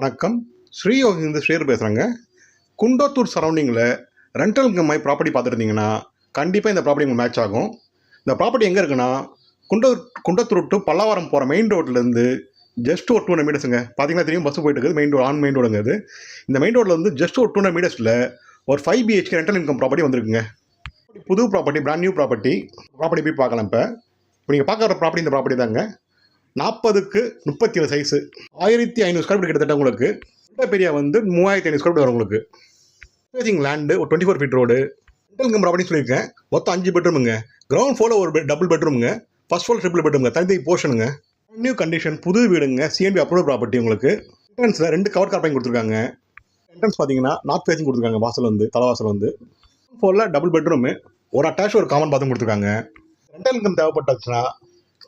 வணக்கம். ஸ்ரீயோகி இந்த ஷேர் பேசுகிறேங்க. குண்டத்தூர் சரௌண்டிங்கில் ரெண்டல் இன்கம் மாதிரி ப்ராப்பர்ட்டி பார்த்துருந்தீங்கன்னா கண்டிப்பாக இந்த ப்ராப்பர்ட்டி உங்களுக்கு மேட்ச் ஆகும். இந்த ப்ராப்பர்ட்டி எங்கே இருக்குன்னா குண்டத்தூர் டு பல்லாவரம் போகிற மெயின் ரோட்லேருந்து ஜஸ்ட் ஒரு 200 மீட்டர்ஸுங்க. பார்த்தீங்கன்னா தெரியும், பஸ்ஸு போயிட்டு இருக்குது. மெயின் ரோடுங்க அது. இந்த மெயின் ரோட்டில் வந்து ஜஸ்ட் ஒரு 200 மீட்டர்ஸில் ஒரு 5 BHK ரெண்டல் இன்கம் ப்ராப்பர்ட்டி வந்துருக்குங்க. புது ப்ராப்பர்ட்டி, பிராண்ட் நியூ ப்ராப்பர்ட்டி போய் பார்க்கலாம். இப்போ நீங்கள் பார்க்குற ப்ராப்பர்ட்டி இந்த ப்ராப்பர்ட்டி தாங்க. 40க்கு 37 சைஸு, 1500 ஸ்கொயர் ஃபீட் கிட்டத்தட்ட உங்களுக்கு. பெரிய வந்து 3500 ஸ்கொயர் ஃபீட் வரும் உங்களுக்கு. லேண்டு ஒரு 24 feet road. Rental income property சொல்லியிருக்கேன். மொத்தம் 5 பெட்ரூமுங்க. கிரவுண்ட் ஃப்ளோரில் ஒரு டபுள் பெட்ரூமுங்க. ஃபர்ஸ்ட் ஃப்ளோர் ட்ரிபிள் பெட்ரூமுங்க. தனி போர்ஷனுங்க. நியூ கண்டிஷன், புது வீடுங்க. CNB அப்ரூவல் ப்ராப்பர்ட்டி உங்களுக்கு. என்ட்ரன்ஸில் 2 கவர் கார்பைங் கொடுத்துருக்காங்க. என்ட்ரன்ஸ் பார்த்தீங்கன்னா நார்த் ஃபேஸிங் கொடுத்துருக்காங்க. வாசல் வந்து தலைவாசல் வந்து ஃப்ளோரில் டபுள் பெட்ரூமு, ஒரு அட்டாச் ஒரு காமன் பாத்ரூம் கொடுத்துருக்காங்க. ரெண்டல் இன்கம் தேவைப்பட்டுச்சுன்னா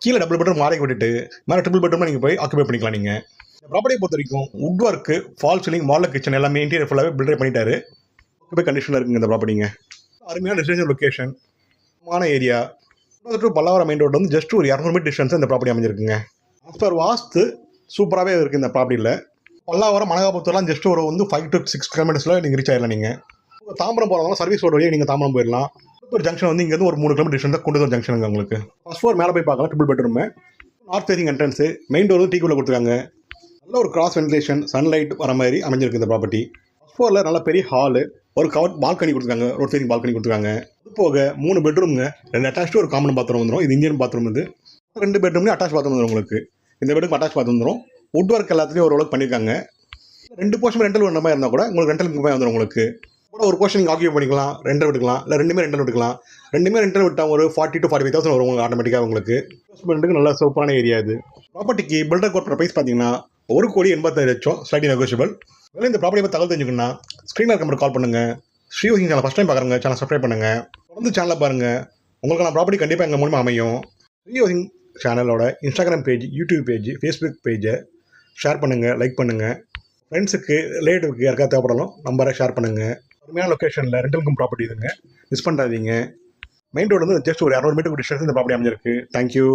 கீழே டபுள் பெட்ரூம் வாடகை விட்டுட்டு மேலே ட்ரிபிள் பெட்ரூம் நீங்கள் போய் ஆக்குபை பண்ணிக்கலாம். நீங்கள் இந்த ப்ராப்பர்ட்டியை பொறுத்த வரைக்கும் would work, fall ceiling, model kitchen எல்லாமே இன்டீரியர் ஃபுல்லாகவே பில்டர் பண்ணிட்டாரு. ஆக்குபை கண்டிஷனில் இருக்குங்க இந்த ப்ராப்பர்ட்டிங்க. அருமையான residential location, area. Pallavaram main road வந்து ஜஸ்ட் ஒரு 200 மீட்டர் டிஸ்டன்ஸ் இந்த ப்ராப்பர்ட்டி அமைஞ்சிருக்குங்க. ஆஸ் பர் வாஸ்து சூப்பராகவே இருக்குது இந்த ப்ராப்பர்ட்டியில். பல்லாவரம் மனகாபுரத்துலாம் ஜஸ்ட் ஒரு வந்து 5 to 6 கிலோமீட்டர்ஸில் நீங்கள் ரீச் ஆகிடலாம். நீங்கள் தாம்பரம் போகிறவங்க சர்வீஸ் ரோடு வழியாக நீங்கள் தாம்பரம் போயிடலாம். ஒரு ஜங்ஷன் வந்து இங்கேருந்து ஒரு 3 கிலோமீட்டர் டிஸ்டன்ஸ் குண்டத்தூர் ஜங்ஷனுங்க உங்களுக்கு. ஃபர்ஸ்ட் ஃப்ளோர் மேலே போய் பார்க்கலாம், triple bedroom. North facing entrance, main door வந்து டீக்குள்ளே கொடுத்துருக்காங்க. நல்ல ஒரு கிராஸ் வென்டிலேஷன், சன்லைட் வர மாதிரி அமைஞ்சிருக்கு இந்த ப்ராப்பர்ட்டி. ஃபர்ஸ்ட் ஃப்ளோரில் நல்ல பெரிய ஹாலு, ஒரு கவர் பால்கனி கொடுத்துருக்காங்க. ரோட் ஃபேசிங் பால்கனி கொடுத்துருக்காங்க. அது போக 3 பெட்ரூமுங்க. 2 அட்டாச்சு ஒரு காமன் பாத்ரூம் வந்துடும். இது இந்தியன் பாத்ரூம். இது 2 பெட்ரூம்லேயும் அட்டாச் பாத்ரூம் வந்துடும் உங்களுக்கு. இந்த பெட்ரூம் அட்டாச் பாத்ரூம் வந்துடும். வுட் ஒர்க் எல்லாத்துலேயும் ஓரளவுக்கு பண்ணியிருக்காங்க. 2 போர்ஷன் ரெண்டல் வேணும் மாதிரி இருந்தால் கூட உங்களுக்கு ரெண்டல் இன்கம் வந்துடும் உங்களுக்கு. ஒரு போர்ஷன் நீங்கள் ஆக்கியூ பண்ணிக்கலாம், ரெண்டல் விட்டுக்கலாம், இல்லை ரெண்டுமே ரெண்டல் விட்டுக்கலாம். ரெண்டுமே ரெண்டல் விட்டால் ஒரு 40 to 45,000 வரும் உங்களுக்கு ஆட்டோமேட்டிக்காக உங்களுக்கு. இன்வெஸ்ட்மெண்ட்டுக்கு நல்ல சூப்பரான ஏரியா இது. ப்ராப்பர்ட்டிக்கு பில்டர் கோட் ப்ரைஸ் பார்த்தீங்கன்னா 1,85,00,000 ஸ்லைட்லி நெகோஷியபிள். வேலை இந்த ப்ராப்பர்ட்டி பற்றி தகவல் தெரிஞ்சுக்கணும்னா ஸ்க்ரீனில் இருக்க கால் பண்ணுங்கள். ஸ்ரீயோகி சேனல் ஃபஸ்ட் டைம் பார்க்குறங்க, சேனல் சப்ஸ்கிரைப் பண்ணுங்கள். தொடர்ந்து சேனலை பாருங்கள். உங்களுக்கு நான் ப்ராப்பர்ட்டி கண்டிப்பாக எங்கள் மூலமாக அமையும். ஸ்ரீயோகி சேனலோட Instagram page, YouTube page, Facebook பேஜை ஷேர் பண்ணுங்கள், லைக் பண்ணுங்கள். ஃப்ரெண்ட்ஸுக்கு, ரிலேட்டிவ்க்கு யாருக்காவது தேவைப்படலாம் நம்பரை ஷேர் பண்ணுங்கள். அருமையான லொக்கேஷனில் ரெண்டல் இன்கம் ப்ராப்பர்ட்டி இதுங்க. மிஸ் பண்ணுறாதீங்க. மெயின் ரோடு வந்து ஜஸ்ட் ஒரு 200 மீட்டர் டிஸ்டன்ஸ் இந்த ப்ராப்பர்ட்டி அமைஞ்சிருக்கு. தேங்க்யூ.